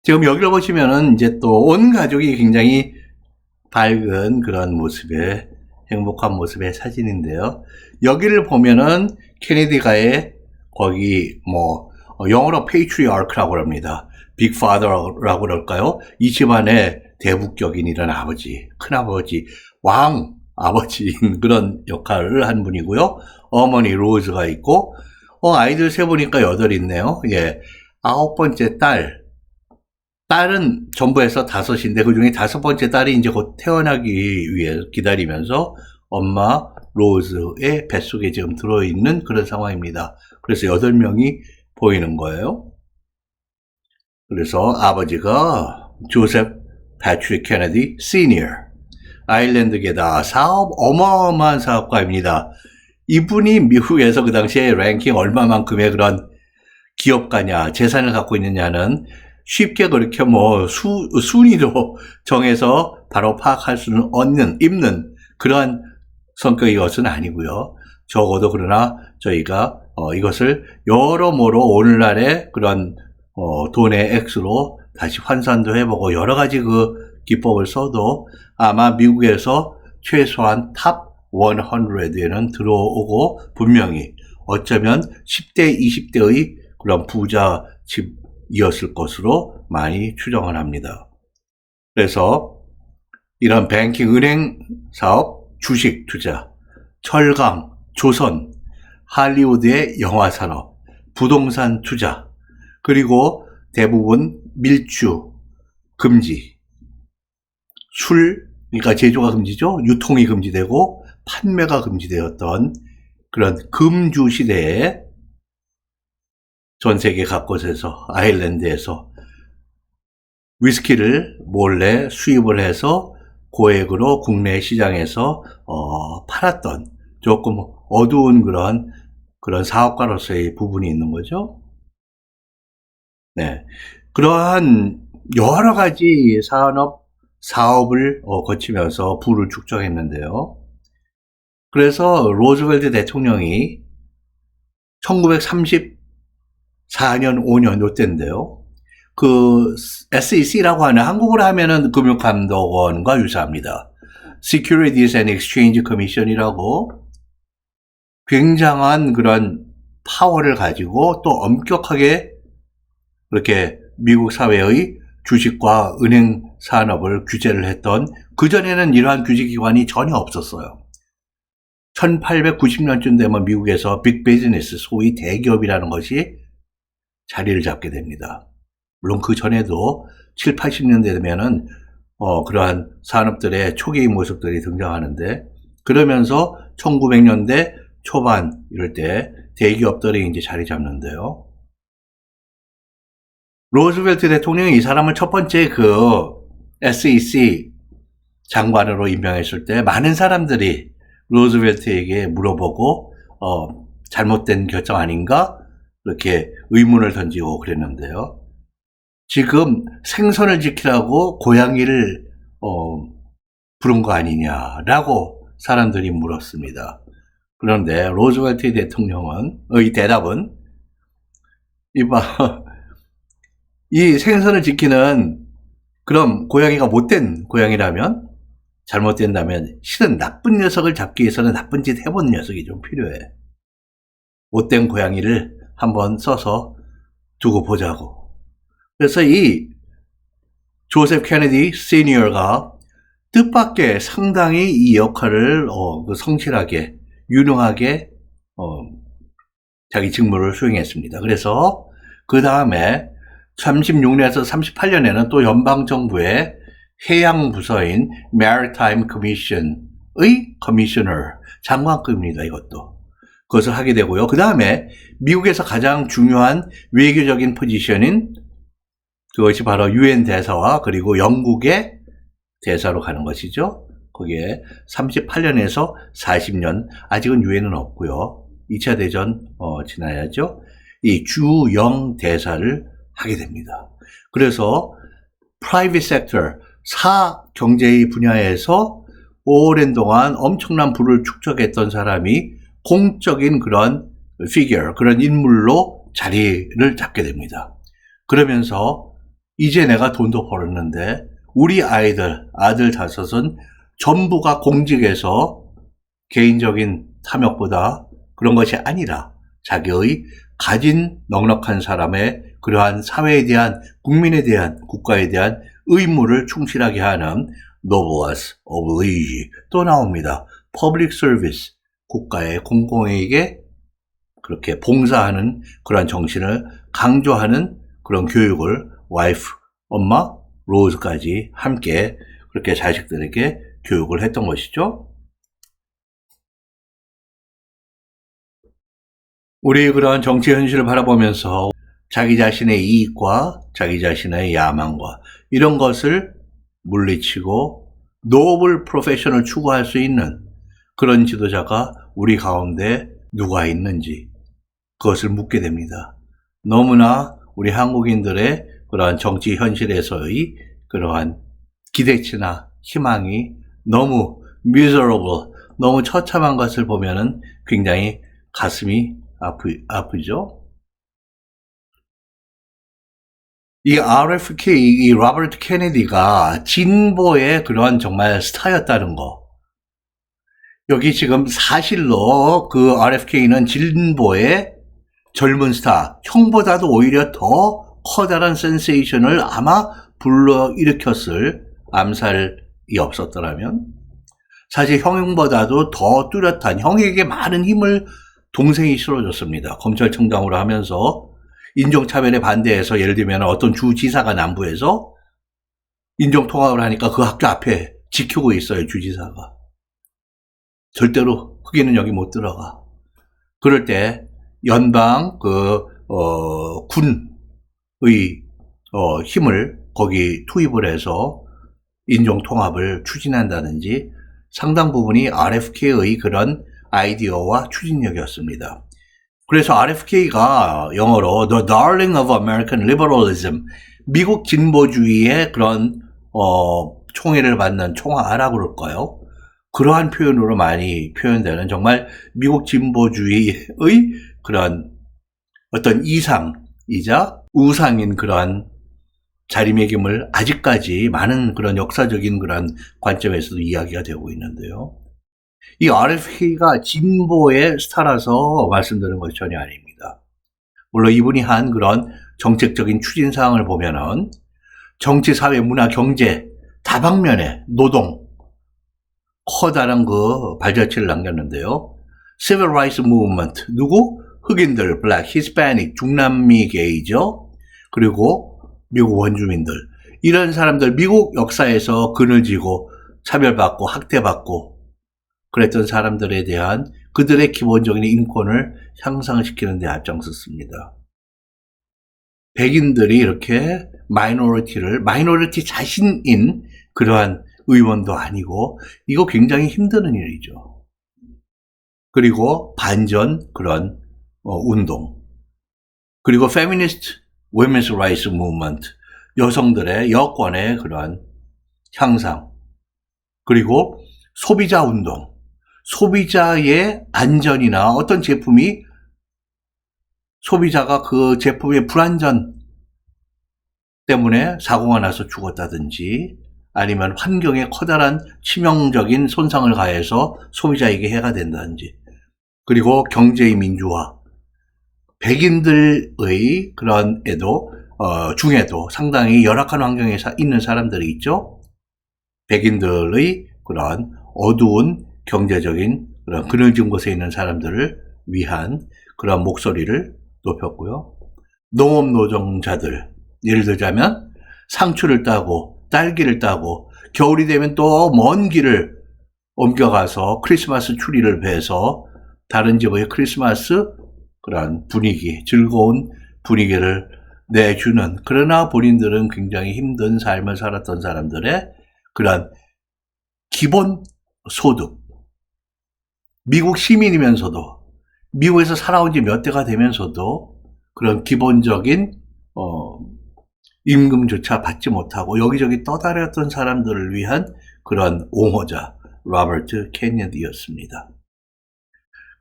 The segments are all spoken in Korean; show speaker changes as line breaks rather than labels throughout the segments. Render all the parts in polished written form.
지금 여기를 보시면은 이제 또 온 가족이 굉장히 밝은 그런 모습의 행복한 모습의 사진인데요. 여기를 보면은 케네디가의 거기 뭐 영어로 patriarch라고 합니다. 빅파더라고 그럴까요? 이 집안의 대북적인 이런 아버지, 큰아버지, 왕 아버지인 그런 역할을 한 분이고요. 어머니 로즈가 있고 아이들 세 보니까 8 있네요. 예. 9번째 딸은 전부 해서 5인데 그중에 5번째 딸이 이제 곧 태어나기 위해 기다리면서 엄마 로즈의 뱃속에 지금 들어있는 그런 상황입니다. 그래서 8명이 보이는 거예요. 그래서 아버지가 조셉 패트릭 케네디 시니어, 아일랜드계다 사업 어마어마한 사업가입니다. 이분이 미국에서 그 당시에 랭킹 얼마만큼의 그런 기업가냐, 재산을 갖고 있느냐는 쉽게 그렇게 뭐 순위로 정해서 바로 파악할 수는 없는 그러한 성격의 것은 아니고요. 적어도 그러나 저희가 이것을 여러모로 오늘날의 그런 돈의 액수로 다시 환산도 해보고 여러 가지 그 기법을 써도 아마 미국에서 최소한 탑 100에는 들어오고 분명히 어쩌면 10대, 20대의 그런 부자 집이었을 것으로 많이 추정을 합니다. 그래서 이런 뱅킹 은행 사업, 주식 투자, 철강, 조선, 할리우드의 영화 산업, 부동산 투자, 그리고 대부분 밀주, 금지, 술, 그러니까 제조가 금지죠. 유통이 금지되고 판매가 금지되었던 그런 금주 시대에 전 세계 각곳에서 아일랜드에서 위스키를 몰래 수입을 해서 고액으로 국내 시장에서 팔았던 조금 어두운 그런 사업가로서의 부분이 있는 거죠. 네, 그러한 여러 가지 사업을 거치면서 부를 축적했는데요. 그래서 로즈웰트 대통령이 1934년, 5년 요때인데요. 그 SEC라고 하는 한국어로 하면은 금융감독원과 유사합니다. Securities and Exchange Commission이라고 굉장한 그런 파워를 가지고 또 엄격하게 그렇게 미국 사회의 주식과 은행 산업을 규제를 했던, 그전에는 이러한 규제기관이 전혀 없었어요. 1890년쯤 되면 미국에서 빅비즈니스, 소위 대기업이라는 것이 자리를 잡게 됩니다. 물론 그 전에도 7, 80년대 되면은 그러한 산업들의 초기의 모습들이 등장하는데, 그러면서 1900년대 초반 이럴 때 대기업들이 이제 자리 잡는데요. 로즈웰트 대통령이 이 사람을 첫 번째 그 SEC 장관으로 임명했을 때 많은 사람들이 로즈웰트에게 물어보고 잘못된 결정 아닌가 이렇게 의문을 던지고 그랬는데요. 지금 생선을 지키라고 고양이를 부른 거 아니냐라고 사람들이 물었습니다. 그런데 로즈웰트 대통령은 이 대답은 이 생선을 지키는, 그럼 고양이가 못된 고양이라면, 잘못된다면 실은 나쁜 녀석을 잡기 위해서는 나쁜 짓 해본 녀석이 좀 필요해. 못된 고양이를 한번 써서 두고 보자고. 그래서 이 조셉 케네디 시니어가 뜻밖의 상당히 이 역할을 성실하게 유능하게 자기 직무를 수행했습니다. 그래서 그 다음에 36년에서 38년에는 또 연방정부의 해양부서인 Maritime Commission의 커미셔너, 장관급입니다. 이것도. 그것을 하게 되고요. 그 다음에 미국에서 가장 중요한 외교적인 포지션인 그것이 바로 UN 대사와 그리고 영국의 대사로 가는 것이죠. 거기에 38년에서 40년, 아직은 UN은 없고요. 2차 대전 지나야죠. 이 주영 대사를 하게 됩니다. 그래서 private sector, 사경제의 분야에서 오랜 동안 엄청난 부를 축적했던 사람이 공적인 그런 figure, 그런 인물로 자리를 잡게 됩니다. 그러면서 이제 내가 돈도 벌었는데 우리 아들 5은 전부가 공직에서 개인적인 탐욕보다 그런 것이 아니라 자기의 가진 넉넉한 사람의 그러한 사회에 대한, 국민에 대한, 국가에 대한 의무를 충실하게 하는 noblesse oblige 또 나옵니다. public service, 국가의 공공에게 그렇게 봉사하는 그런 정신을 강조하는 그런 교육을 와이프, 엄마, 로즈까지 함께 그렇게 자식들에게 교육을 했던 것이죠. 우리 그런 정치 현실을 바라보면서 자기 자신의 이익과 자기 자신의 야망과 이런 것을 물리치고 노블 프로페셔널을 추구할 수 있는 그런 지도자가 우리 가운데 누가 있는지 그것을 묻게 됩니다. 너무나 우리 한국인들의 그러한 정치 현실에서의 그러한 기대치나 희망이 너무 miserable, 너무 처참한 것을 보면은 굉장히 가슴이 아프죠? 이 RFK, 이 로버트 케네디가 진보의 그런 정말 스타였다는 거. 여기 지금 사실로 그 RFK는 진보의 젊은 스타, 형보다도 오히려 더 커다란 센세이션을 아마 불러일으켰을 암살이 없었더라면 사실 형보다도 더 뚜렷한, 형에게 많은 힘을 동생이 실어줬습니다. 검찰총장으로 하면서 인종차별에 반대해서 예를 들면 어떤 주지사가 남부에서 인종통합을 하니까 그 학교 앞에 지키고 있어요, 주지사가. 절대로 흑인은 여기 못 들어가. 그럴 때 연방 군의 힘을 거기 투입을 해서 인종통합을 추진한다든지 상당 부분이 RFK의 그런 아이디어와 추진력이었습니다. 그래서 RFK가 영어로 The Darling of American Liberalism, 미국 진보주의의 그런 총애를 받는 총아라고 그럴까요? 그러한 표현으로 많이 표현되는 정말 미국 진보주의의 그런 어떤 이상이자 우상인 그러한 자리매김을 아직까지 많은 그런 역사적인 그런 관점에서도 이야기가 되고 있는데요. 이 RFK가 진보의 스타라서 말씀드리는 것이 전혀 아닙니다. 물론 이분이 한 그런 정책적인 추진사항을 보면은 정치, 사회, 문화, 경제 다방면에 노동 커다란 그 발자취를 남겼는데요. Civil Rights Movement, 누구? 흑인들, Black, Hispanic, 중남미 게이죠. 그리고 미국 원주민들. 이런 사람들 미국 역사에서 그늘지고 차별받고 학대받고 그랬던 사람들에 대한 그들의 기본적인 인권을 향상시키는 데 앞장섰습니다. 백인들이 이렇게 마이너리티 자신인 그러한 의원도 아니고 이거 굉장히 힘드는 일이죠. 그리고 반전 그런 운동. 그리고 페미니스트 Women's Rights Movement, 여성들의 여권의 그러한 향상. 그리고 소비자 운동. 소비자의 안전이나 어떤 제품이 소비자가 그 제품의 불안전 때문에 사고가 나서 죽었다든지 아니면 환경에 커다란 치명적인 손상을 가해서 소비자에게 해가 된다든지 그리고 경제의 민주화 백인들의 그런 중에도 상당히 열악한 환경에 있는 사람들이 있죠. 백인들의 그런 어두운 경제적인 그런 그늘진 곳에 있는 사람들을 위한 그런 목소리를 높였고요. 농업 노동자들, 예를 들자면 상추를 따고 딸기를 따고 겨울이 되면 또 먼 길을 옮겨가서 크리스마스 추리를 베서 다른 집의 크리스마스 그런 분위기, 즐거운 분위기를 내주는, 그러나 본인들은 굉장히 힘든 삶을 살았던 사람들의 그런 기본 소득, 미국 시민이면서도 미국에서 살아온 지 몇 대가 되면서도 그런 기본적인 임금조차 받지 못하고 여기저기 떠다녔던 사람들을 위한 그런 옹호자 로버트 케네디였습니다.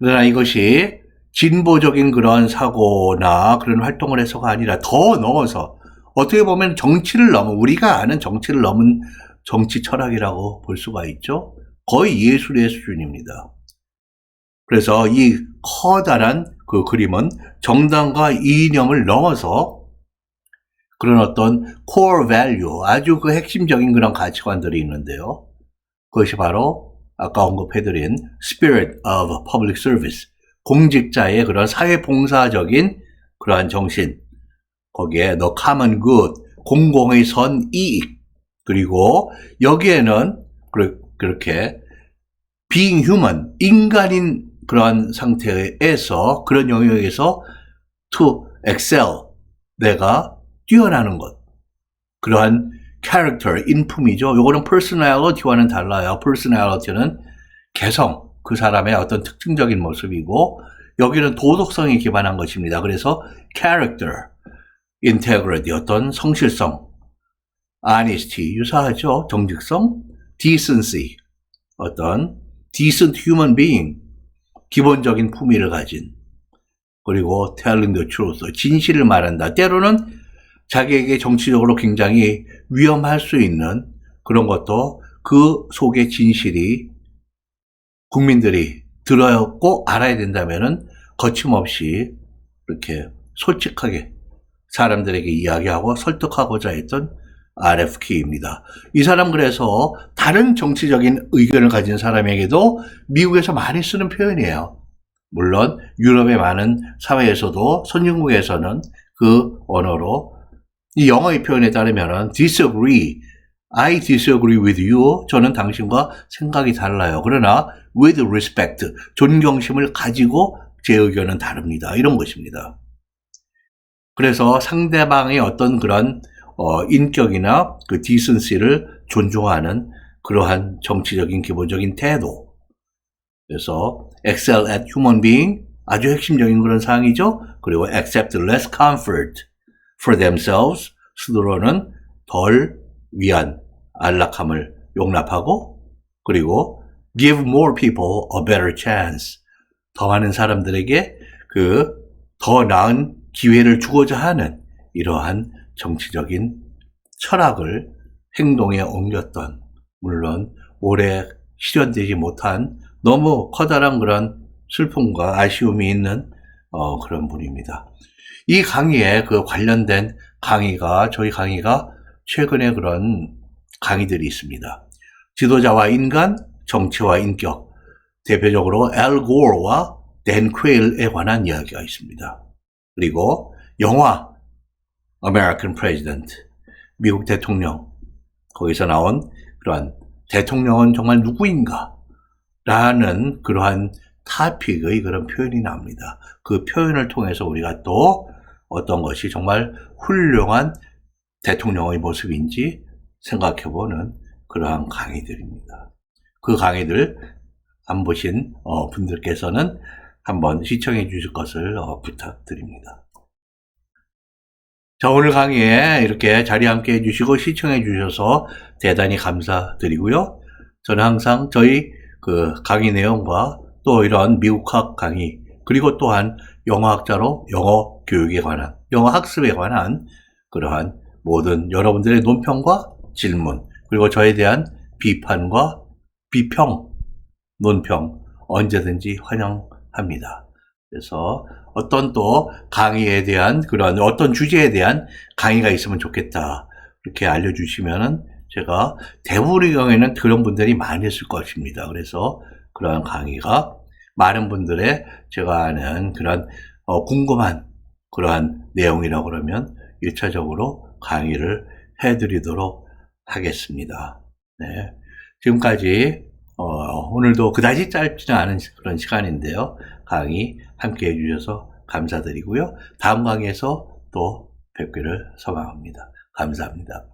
그러나 이것이 진보적인 그런 사고나 그런 활동을 해서가 아니라 더 넣어서 어떻게 보면 정치를 넘은, 우리가 아는 정치를 넘은 정치 철학이라고 볼 수가 있죠. 거의 예술의 수준입니다. 그래서 이 커다란 그 그림은 정당과 이념을 넘어서 그런 어떤 core value, 아주 그 핵심적인 그런 가치관들이 있는데요. 그것이 바로 아까 언급해드린 spirit of public service, 공직자의 그런 사회봉사적인 그러한 정신, 거기에 the common good, 공공의 선이익, 그리고 여기에는 그렇게 being human, 인간인 그러한 상태에서, 그런 영역에서 to excel, 내가 뛰어나는 것, 그러한 character, 인품이죠. 요거는 personality와는 달라요. personality는 개성, 그 사람의 어떤 특징적인 모습이고, 여기는 도덕성에 기반한 것입니다. 그래서 character, integrity, 어떤 성실성, honesty, 유사하죠. 정직성, decency, 어떤 decent human being, 기본적인 품위를 가진, 그리고 telling the truth, 진실을 말한다. 때로는 자기에게 정치적으로 굉장히 위험할 수 있는 그런 것도 그 속의 진실이 국민들이 들었고 알아야 된다면은 거침없이 이렇게 솔직하게 사람들에게 이야기하고 설득하고자 했던 RFK입니다. 이 사람 그래서 다른 정치적인 의견을 가진 사람에게도 미국에서 많이 쓰는 표현이에요. 물론 유럽의 많은 사회에서도 선진국에서는 그 언어로 이 영어의 표현에 따르면은 disagree, I disagree with you, 저는 당신과 생각이 달라요. 그러나 with respect, 존경심을 가지고 제 의견은 다릅니다. 이런 것입니다. 그래서 상대방의 어떤 그런 인격이나 그 decency를 존중하는 그러한 정치적인 기본적인 태도. 그래서 excel at human being, 아주 핵심적인 그런 사항이죠. 그리고 accept less comfort for themselves, 스스로는 덜 위한 안락함을 용납하고, 그리고 give more people a better chance, 더 많은 사람들에게 그 더 나은 기회를 주고자 하는 이러한 정치적인 철학을 행동에 옮겼던, 물론 오래 실현되지 못한 너무 커다란 그런 슬픔과 아쉬움이 있는 그런 분입니다. 이 강의에 그 관련된 강의가, 저희 강의가 최근에 그런 강의들이 있습니다. 지도자와 인간, 정치와 인격, 대표적으로 앨 고어와 댄 퀘일에 관한 이야기가 있습니다. 그리고 영화 American President, 미국 대통령, 거기서 나온 그러한 대통령은 정말 누구인가? 라는 그러한 타픽의 그런 표현이 나옵니다. 그 표현을 통해서 우리가 또 어떤 것이 정말 훌륭한 대통령의 모습인지 생각해보는 그러한 강의들입니다. 그 강의들 안 보신 분들께서는 한번 시청해 주실 것을 부탁드립니다. 자, 오늘 강의에 이렇게 자리에 함께 해주시고 시청해 주셔서 대단히 감사드리고요. 저는 항상 저희 그 강의 내용과 또 이런 미국학 강의, 그리고 또한 영어학자로 영어 교육에 관한, 영어 학습에 관한 그러한 모든 여러분들의 논평과 질문, 그리고 저에 대한 비판과 비평, 논평 언제든지 환영합니다. 그래서 어떤 또 강의에 대한 그런 어떤 주제에 대한 강의가 있으면 좋겠다, 이렇게 알려주시면은 제가 대부분의 경우에는 그런 분들이 많이 있을 것입니다. 그래서 그러한 강의가 많은 분들의 제가 아는 그런 궁금한 그러한 내용이라고 그러면 1차적으로 강의를 해드리도록 하겠습니다. 네. 지금까지 오늘도 그다지 짧지는 않은 그런 시간인데요. 강의 함께 해주셔서 감사드리고요. 다음 강의에서 또 뵙기를 소망합니다. 감사합니다.